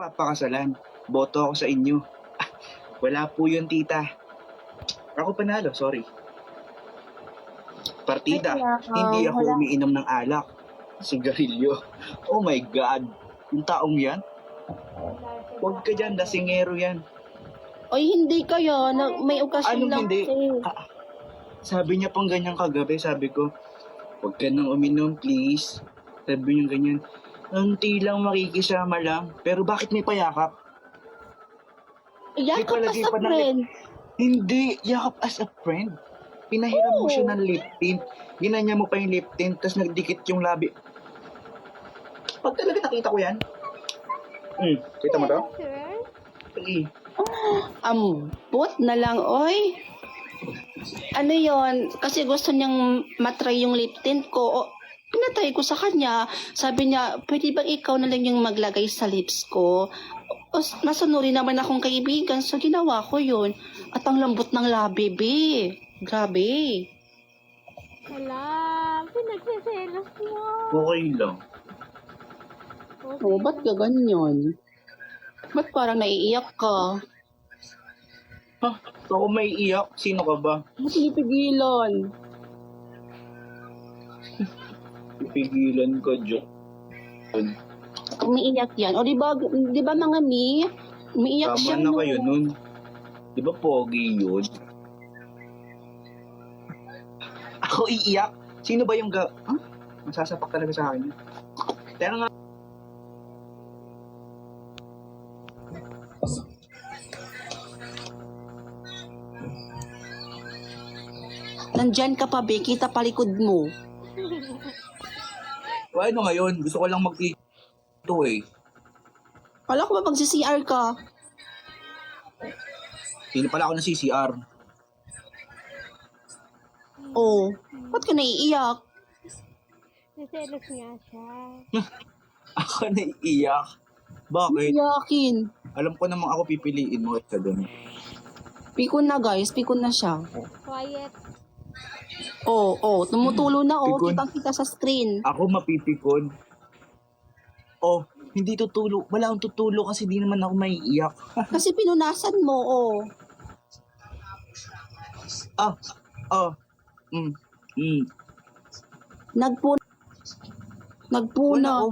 Papakasalan. Boto ako sa inyo. Wala po yun, tita. Ako panalo, sorry. Partida, hindi ako umiinom ng alak. Sigarilyo. Oh my God. Yung taong yan? Huwag ka dyan, lasingero yan. Ay, hindi kaya. May okasyon Anong lang hindi? kasi. Sabi niya pang ganyan kagabi, sabi ko, huwag ka nang uminom, please. Sabi niya ganyan, unti lang makikisama lang. Pero bakit may payakap? Yakap May as palagay a pa na- friend. Hindi, yakap as a friend. Pinahiram mo siya ng lip tint. Ginanya mo pa yung lip tint, tapos nagdikit yung labi. Pag talaga nakita ko yan. Kita mo to? Sige. Ambot na lang, oy. Ano yon? Kasi gusto niyang matry yung lip tint ko. O, pinatry ko sa kanya. Sabi niya, pwede bang ikaw na lang yung maglagay sa lips ko? O, nasunuri naman akong kaibigan, so ginawa ko yun. At ang lambot ng labi, be. Grabe. Hala, pinagsiselos mo. Okay lang. O, ba't ka ganyan? Ba't parang naiiyak ka? Ha? Ako may iyak? Sino ka ba? Ba't pinipigilan? Pipigilan ko, joke. Umiiyak yan. O, di ba mga mi? Umiiyak Tama siya. na kayo nun. Di ba pogi yun? Ako iiyak? Sino ba yung masasapak talaga sa akin? Kaya nga. Nandyan ka pa, be. Kita palikod mo. O ano ngayon? Gusto ko lang mag-ito eh. Wala ko ba pag-CR ka? Hindi pala ako ng CCR. Oh, ba't ka naiiyak? Naselos nga siya. Ako naiiyak. Bakit? Iyakin. Alam ko namang ako pipiliin mo at doon. Pikon na, guys. Pikon na siya. Quiet. Oh, tumutulo na, oh. Pikon. Kitang-kita sa screen. Ako mapipikon. Oh, hindi tutulo. Wala akong tutulo kasi di naman ako maiiyak. Kasi pinunasan mo, oh. Nagpuna. Wala oh.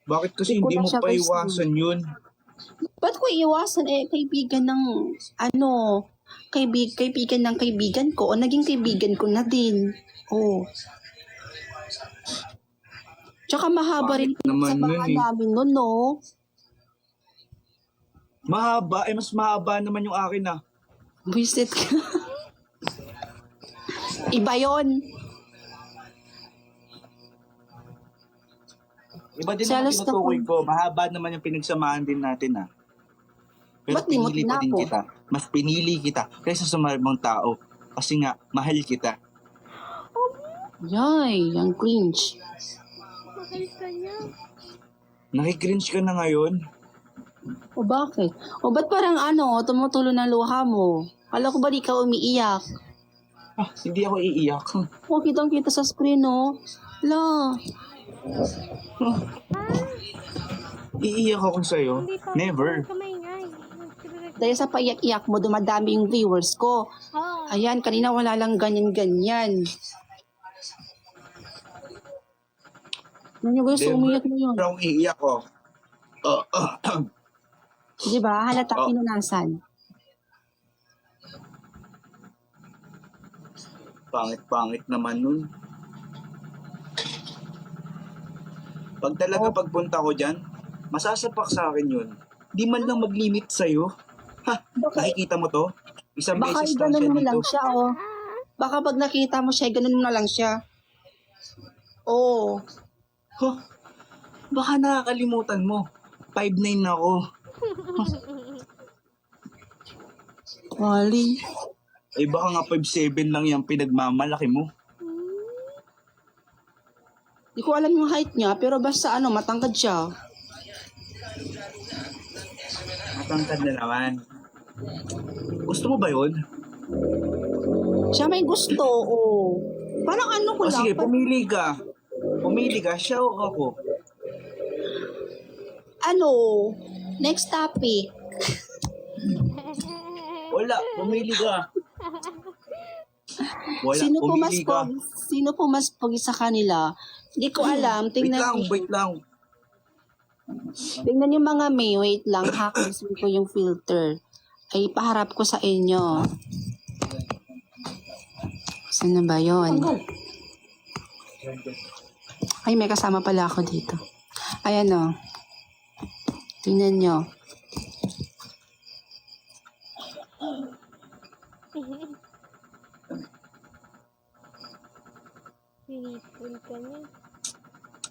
Bakit kasi Pikon hindi na mo siya, pa guys. iwasan yun? Ba't ko iwasan, kaibigan ng, kaibigan ng kaibigan ko, o naging kaibigan ko na din. Oh. Tsaka mahaba rin Bakit naman sa baka nun, eh? namin nun, no? Mahaba. Mas mahaba naman yung akin ah. Visit ka. Iba yun. Iba din Selos naman tinutukoy na ko. Mahaba naman yung pinagsamahan din natin ah. Pero Ba't di mo pinili pa din tinako? kita. Mas pinili kita kaysa sa maraming tao. Kasi nga, mahal kita. Yay, yung cringe. Mahal ka niya. Nakikringe ka na ngayon? O bakit? O ba't parang tumutulo ng luha mo? Kala ko ba di ka umiiyak? Hindi ako iiyak. O, kitang-kita sa screen, no? La. Iiyak ako sa'yo. Hindi pa. Never. Kamay nga. Dahil sa paiyak-iyak mo, dumadami yung viewers ko. Oh. Ayan, kanina wala lang ganyan-ganyan. Ano yung gusto umiyak mo yun? Pero akong iiyak oh. Di ba? Halata Oh. pinunasan. Pangit-pangit naman nun. Pag talaga pagpunta ko dyan, masasapak sa akin yun. Di man lang mag-limit sa'yo. Nakikita mo to? Isang Baka beses lang siya ganun mo dito. lang siya, oh. Baka pag nakita mo siya, ganun mo na lang siya. Oh. Baka nakakalimutan mo. 5'9" ako. Wali. Baka nga 5'7" lang yung pinagmamalaki mo. Di ko alam yung height niya, pero basta matangkad siya. Matangkad na naman. Gusto mo ba yun? Siya may gusto, oh. Parang ko O lang. sige, pumili ka. Pumili ka, siya o ako? Ano? Next topic. Wala, pumili ka. Wala, Sino po mas pumili ka. pogi? Sino po mas pogi sa kanila? Hindi ko alam. Wait lang. Tingnan yung mga may. Wait lang ha. Kasi ko yung filter. Ay, paharap ko sa inyo. Saan na ba yun? Ay, may kasama pala ako dito. Ayan o. Tingnan nyo. Sinipon ka niya.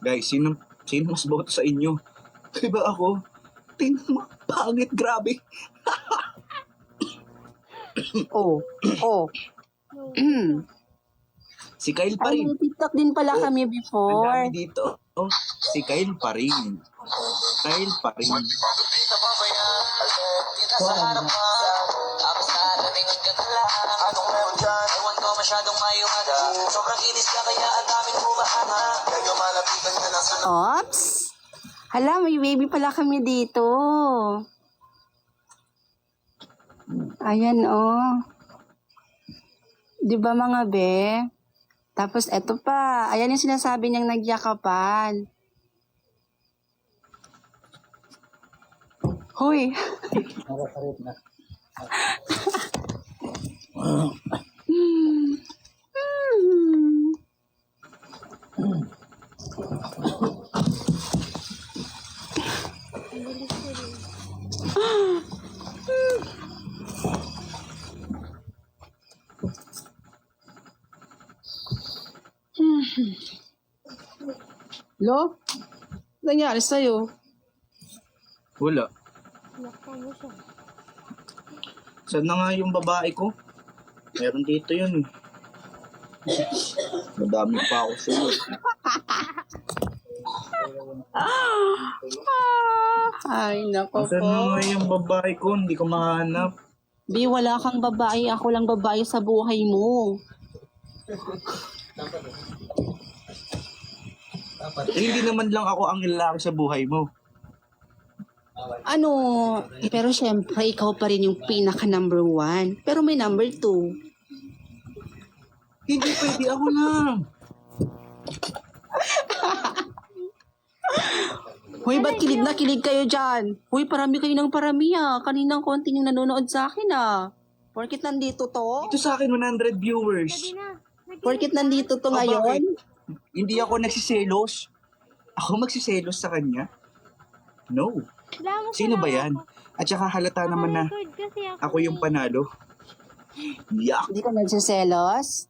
Guys, sino mas boto sa inyo? Diba ako? Tingnan mo, pangit, grabe. Oh. Oh. Si Kyle pa Ay, rin. may TikTok din pala kami Ang before. dami dito. Oh, si Kyle pa rin. Kyle pa rin. Ops! Hala, may baby pala kami dito. Ayan, oh. Di ba mga be? Tapos eto pa. Ayan yung sinasabi niyang nagyakapan. Hoy! Bilis ko rin. Lo? Nangyari sa'yo? Wala. Nakta mo siya. Saan na nga yung babae ko? Meron dito yun. Madami pa ako sa'yo. Ay, nako Saan po. na nga yung babae ko? Hindi ko mahanap. Bi, wala kang babae. Ako lang babae sa buhay mo. Hindi naman lang ako ang lalaki sa buhay mo. Ano? Pero syempre, ikaw pa rin yung pinaka number 1. Pero may number 2. Hindi pwede, ako lang. Hoy, ba't kilig na kilig kayo dyan? Hoy, parami kayo ng parami ah. Kaninang konti yung nanonood sa akin ah. Porkit nandito to? Ito sa akin, 100 viewers. Sabi na. Porkit nandito to Ah, ngayon? Hindi ako nagsiselos. Ako magsiselos sa kanya? No. Wala mo Sino ba pala yan? ako. At saka halata naman na Naka-record kasi ako yung panalo. Yak! Hindi ka nagsiselos?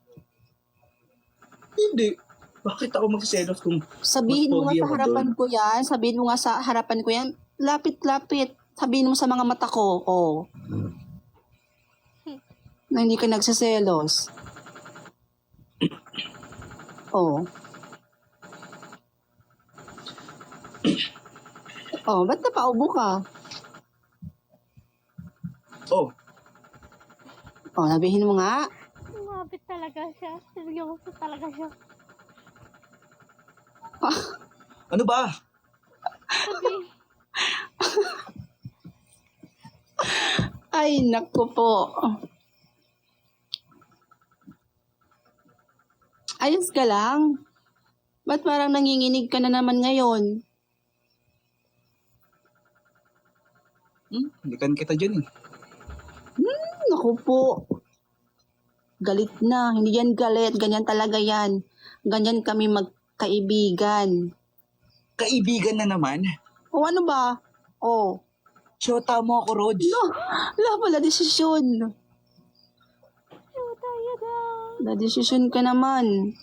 Hindi. Bakit ako magsiselos kung Sabihin mo nga Mas pogi sa ako harapan ko yan. Sabihin mo nga sa harapan ko yan. Lapit-lapit. Sabihin mo sa mga mata ko. Oh. Na hindi ka nagsiselos. Oh. Oh, ba't napaubo ka? Oh, Oh, sabihin mo nga. Umabit talaga siya. Seryoso talaga siya. ano ba? Sabi, Ay, naku po. Ayos ka lang. Ba't parang nanginginig ka na naman ngayon? Halikan kita dyan eh. Naku po. Galit na. Hindi yan galit. Ganyan talaga yan. Ganyan kami magkaibigan. Kaibigan na naman. O ano ba? O. Shota mo ako, Rog. Wala pala desisyon. show tayo daw. Na-desisyon ka naman.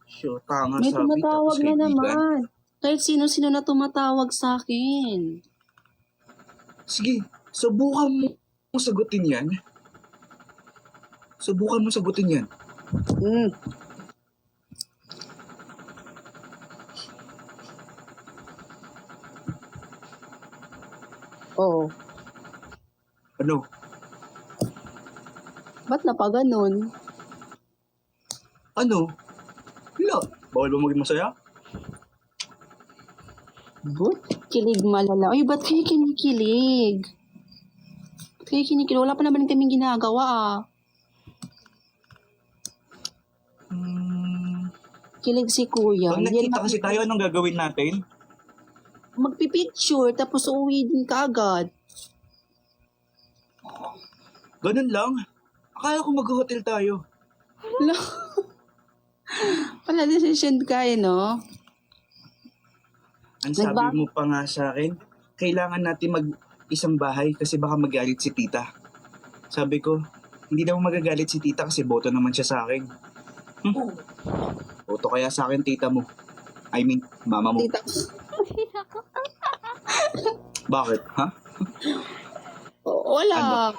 Shota nga May sabi, tumatawag tapos na kaibigan. naman. Kahit sino-sino na tumatawag sa akin. Sige, subukan mo sagutin yan. Subukan mo sagutin yan. Hmm. Oo. Ano? Ba't na pa ganun? Ano? Wala. Bawal ba maging masaya? But, kilig malala. Ay, ba't kayo kinikilig? Ba't kayo kinikilig? Wala pa naman kaming ginagawa ah. Kilig si kuya. Pag Hindi nagkita yan kasi tayo, anong gagawin natin? magpipicture, tapos uuwi din ka agad. Ganun lang. Akala ko mag-hotel tayo. Wala decision ka eh, no? Ang sabi Nagba- mo pa nga sa akin, kailangan natin mag-isang bahay kasi baka magalit si tita. Sabi ko, hindi daw magagalit si tita kasi boto naman siya sa akin. Boto kaya sa akin tita mo. I mean, mama mo. Tita, Bakit? Ha? wala.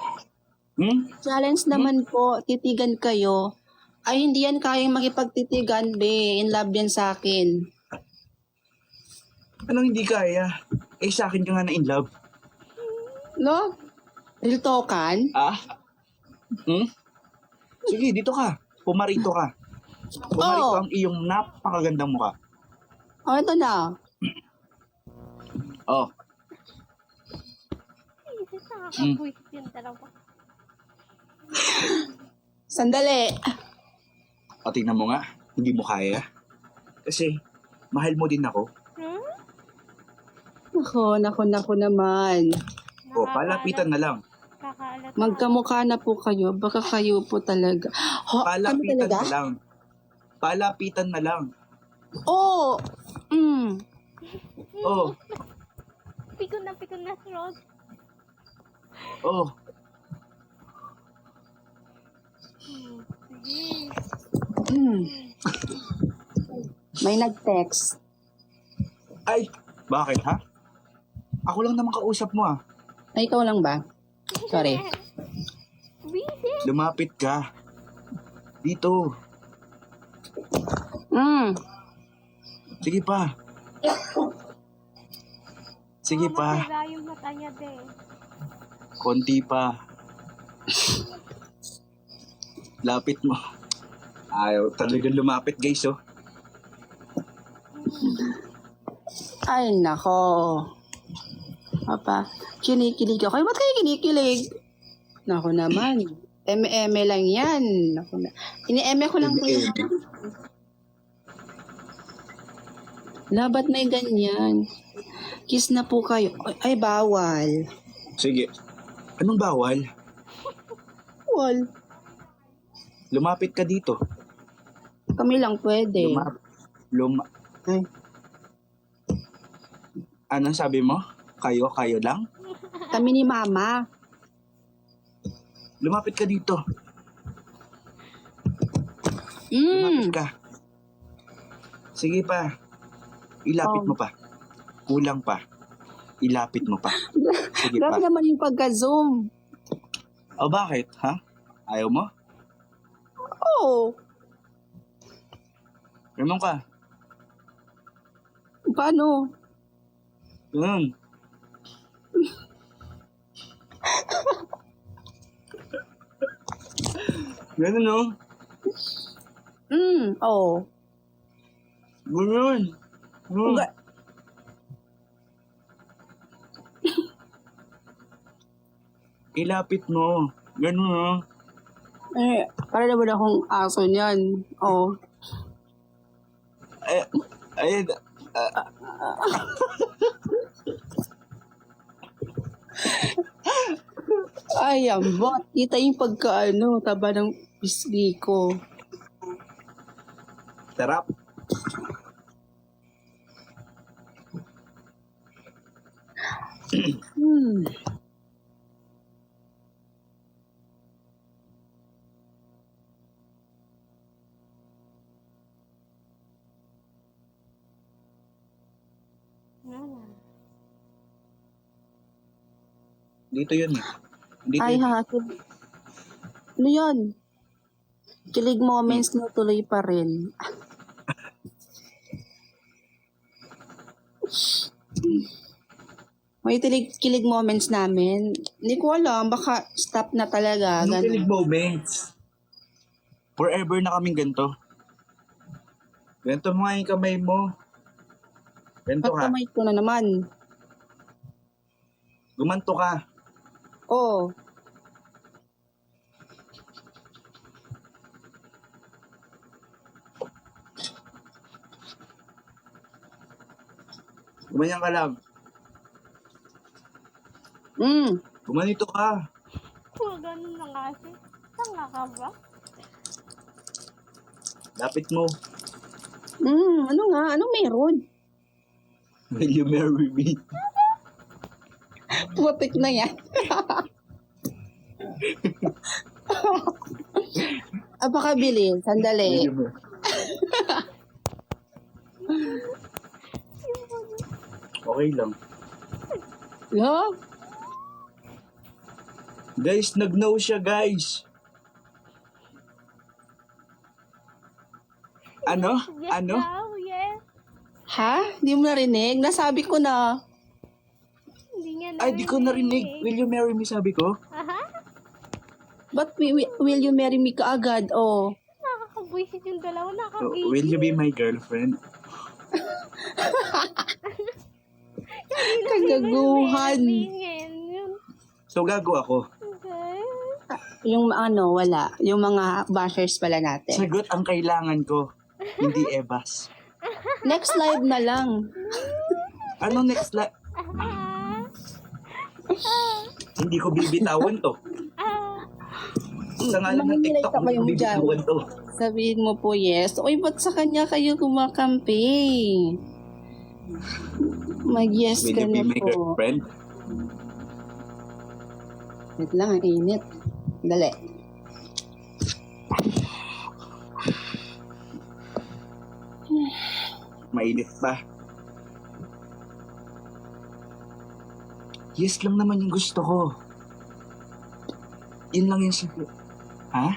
Challenge naman po, titigan kayo. Ay, hindi yan kayang makipagtitigan, be. In love yan sa akin. Anong hindi kaya? Eh, sa akin ka nga na in love. No? Real talkan? Ah? Sige, dito ka. Pumarito ka. Pumarito Oo. ang iyong napakagandang mukha. Oh, ito na. Oh, Nakakabwisit yung dalawa. Sandali. o tingnan mo nga. Hindi mo kaya. Kasi, mahal mo din ako. Nako naman. O, palapitan na lang. Kakaalat. Magkamukha na po kayo. Baka kayo po talaga. Ho, kami Palapitan talaga? na lang. Palapitan na lang. Oo. Oh, Pikon na, Rod. oh. Sige. May nag-text. Ay, bakit ha? Ako lang naman kausap mo ah. Ay, ikaw lang ba? Sorry. Busy. Lumapit ka. Dito. Sige pa. Sige pa. Masira yung mata niya, de. Konti pa. Lapit mo. Ayaw talagang lumapit guys oh. Ay, nako. Papa, kinikilig ako. Ay, ba't kayo kinikilig? Nako naman. Eme lang yan. Nako na. Ini-eme ko lang kayo. Labat may ganyan. Kiss na po kayo. Ay, bawal. Sige. Anong bawal? Wal. Lumapit ka dito. Kami lang pwede. Ay. Anong sabi mo? Kayo lang? Kami ni Mama. Lumapit ka dito. Lumapit ka. Sige pa. Ilapit mo pa. Kulang pa. Ilapit mo pa. Sige pa. Grabe naman yung pagka-zoom. O bakit? Ha? Ayaw mo? Oo. Ganun ka. Paano? Ganun. Ganun no? Oo. Ganun. Uga- Ilapit mo. Ganun no? Eh, para naman akong aso niyan. Oo. Ay, ay, Ay, ambot. Kita yung pagkaano, taba ng pisngi ko. sarap. Dito yun eh. Dito Ay, yun. ha. Ano yun? Kilig moments na tuloy pa rin. May kilig moments namin. Hindi ko alam, baka stop na talaga. Anong kilig Ganun. moments? Forever na kaming ganito. Ganito mo nga yung kamay mo. Ganito Ba't ka. kamay ko na naman? Gumanto ka. Oh, Gumanyan ka lang. Gumanito ka. Huwag ganun na kasi. Tanga ka ba? Lapit mo. ano nga? Anong meron? Will you marry me? Putik na yan. Baka bilhin. Will Sandali. you marry Okay lang. No? Guys, nag-no siya, guys. Ano? Yes Ano? daw, yes. Ha? Di mo narinig? Nasabi ko na. Hindi niya Ay, di ko narinig. Will you marry me, sabi ko? Aha. But will you marry me kaagad? Oh. Nakakabwisit yung dalawa. Oh, Nakakabwisit. will you be my girlfriend? Kagaguhan. Yun. So, gago ako. Okay. Yung ano, wala. Yung mga bashers pala natin. Sagot ang kailangan ko. Hindi ebas. Next live na lang. Ano next Ah. Hindi ko bibitawan to. Ah. Sa ngalan ng Mamimilay TikTok, ka ba hindi ko yung dyan? bibitawan to. Sabihin mo po yes. Uy, ba't sa kanya kayo kumakampi? Mag-yes Will ka you be na my po. girlfriend? Wait lang, ang init. Dali. Mainit pa. Yes lang naman yung gusto ko. Yun lang yung sagot. Ha?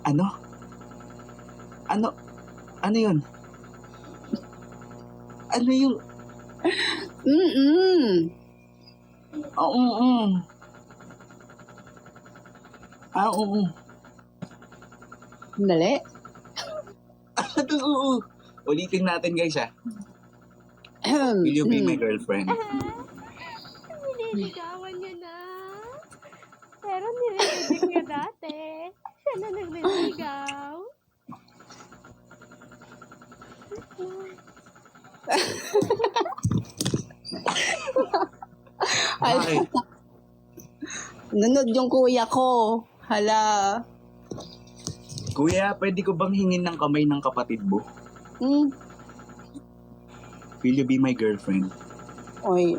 Ano? Ano yun? Ano yung... Oo. Oo. Dali. Oo. Ulitin natin guys ha. Will you be my girlfriend? Nililigawan niya na. Pero nililigaw niya dati. Siya na nagliligaw. Bakit? Nunod yung kuya ko. Hala. Kuya, pwede ko bang hingin ng kamay ng kapatid mo? Will you be my girlfriend? Oy.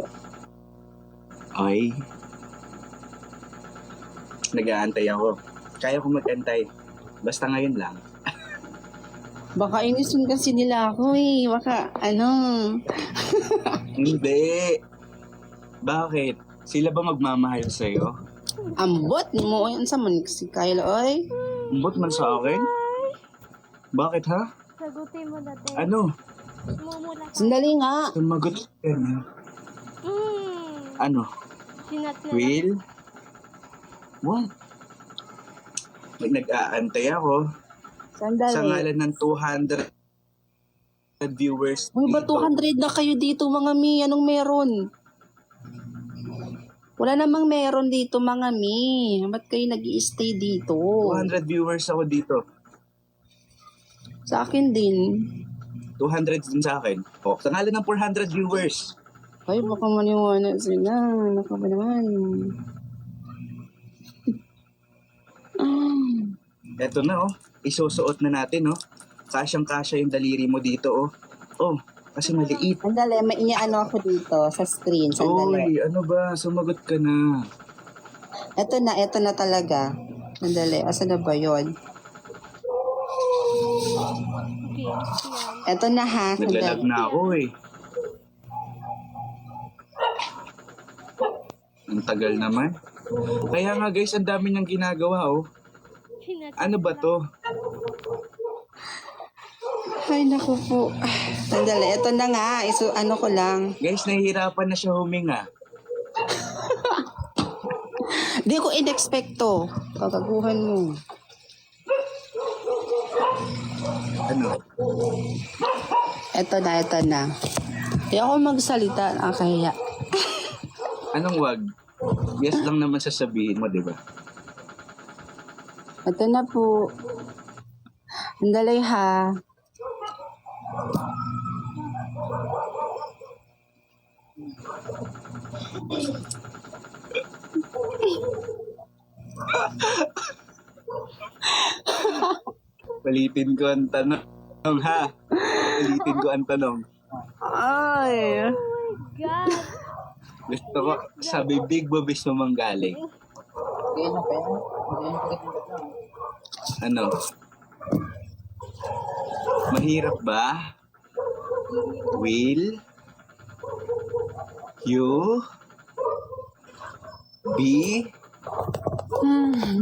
Ay. Nag-aantay ako. Kaya ko mag-antay. Basta ngayon lang. Baka inisin kasi nila ako eh. Baka, Hindi. Bakit? Sila ba magmamahal sa'yo? ambot mo. Ayun sa manik si Kyle, oy. Umbot man sa akin? Bakit ha? Sagutin mo dati. Ano? Mumula ka. Sandali nga. Sumagot ka na. Ano? Sinat na. Will? What? Nag-aantay ako. Sandali. Sa ngalan ng 200 viewers Uy, ba 200 na kayo dito, mga mi? Anong meron? Wala namang meron dito, mga mi. Ba't kayo nag-i-stay dito? 200 viewers ako dito. Sa akin din. 200 din sa akin. O, sa ngalan ng 400 viewers. Ay, baka maniwala sila. Naka ba naman? Eto na oh. Isusuot na natin oh. Kasyang-kasya yung daliri mo dito oh. Oh, kasi maliit. Sandali, may inaano ako dito sa screen. Sandali. Oy, ano ba? Sumagot ka na. Ito na talaga. Sandali, asa na ba yun? Games yan. Ito na ha. Naglalag Sandali. na ako eh. Ang tagal naman. Kaya nga guys, ang dami niyang ginagawa oh. Sinat Ano ba to? Ay, naku po. Sandali, ito na nga. Ano ko lang. Guys, nahihirapan na siya huminga. Di ko in-expect to. Kagaguhan mo. Ano? Eto na. Ayoko magsalita, nakakahiya. Anong wag? Yes lang naman sasabihin mo, di ba? Ito na po. Andalay ha. Ulitin ko ang tanong, ha? Ulitin ko ang tanong. Ay. God. Gusto ko sa bibig mo mismo manggaling. Ano? Mahirap ba? Will you be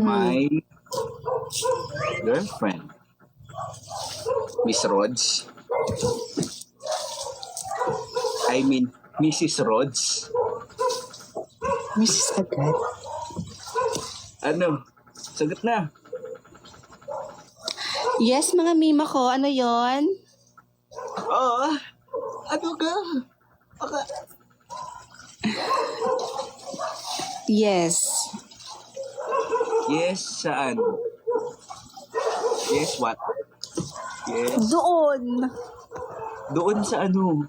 my girlfriend? Miss Rhodes? I mean, Mrs. Rhodes? Mrs. Agad. Ano? Sagot na. Yes, mga mima ko. Ano yon? Oo. Ano ka? Yes. Yes, saan? Yes, what? Yes. Doon. Doon sa ano?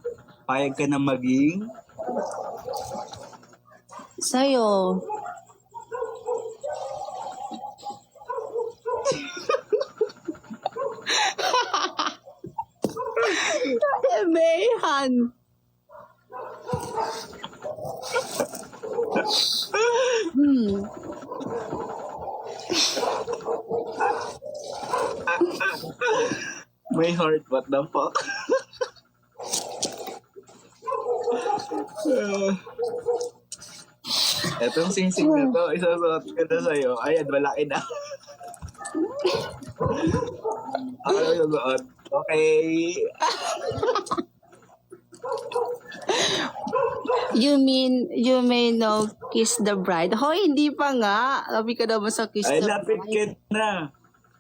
Payag ka na maging? Sa'yo. Emehan. My heart, what the fuck? Etong sing-sing na to, isasuot ko na sa'yo. Ayan, malaki na. Ako na susuot. Okay. You may know kiss the bride. Hoy, hindi pa nga. Labi ka naman sa kiss Ay, the lapit bride. ka na.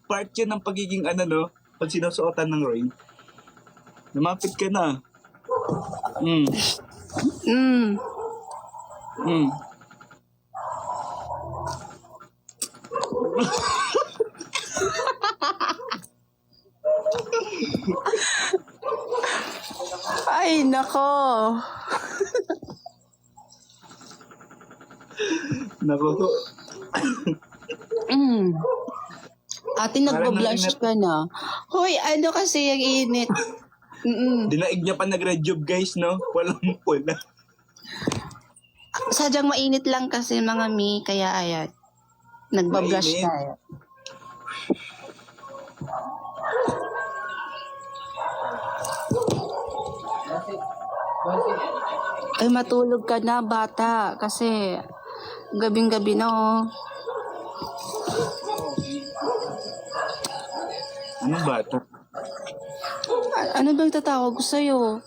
Part yun ng pagiging ano, no? Pag sinusuotan ng ring. Lumapit ka na. Mm. Mm. Mm. Ay, nako. Naku. Mm. Ate, Parang nagpa-blush naringat- ka na. Hoy, ano kasi yung init? Dinaig niya pa nag-red job, guys, no? Walang pula. Sadyang mainit lang kasi mga mi, kaya ayan. Nagpa-blush Mainit? tayo. Ay, matulog ka na, bata. Kasi, gabing-gabi na, oh. Anong bata? Ano bang tatawag ko sa'yo?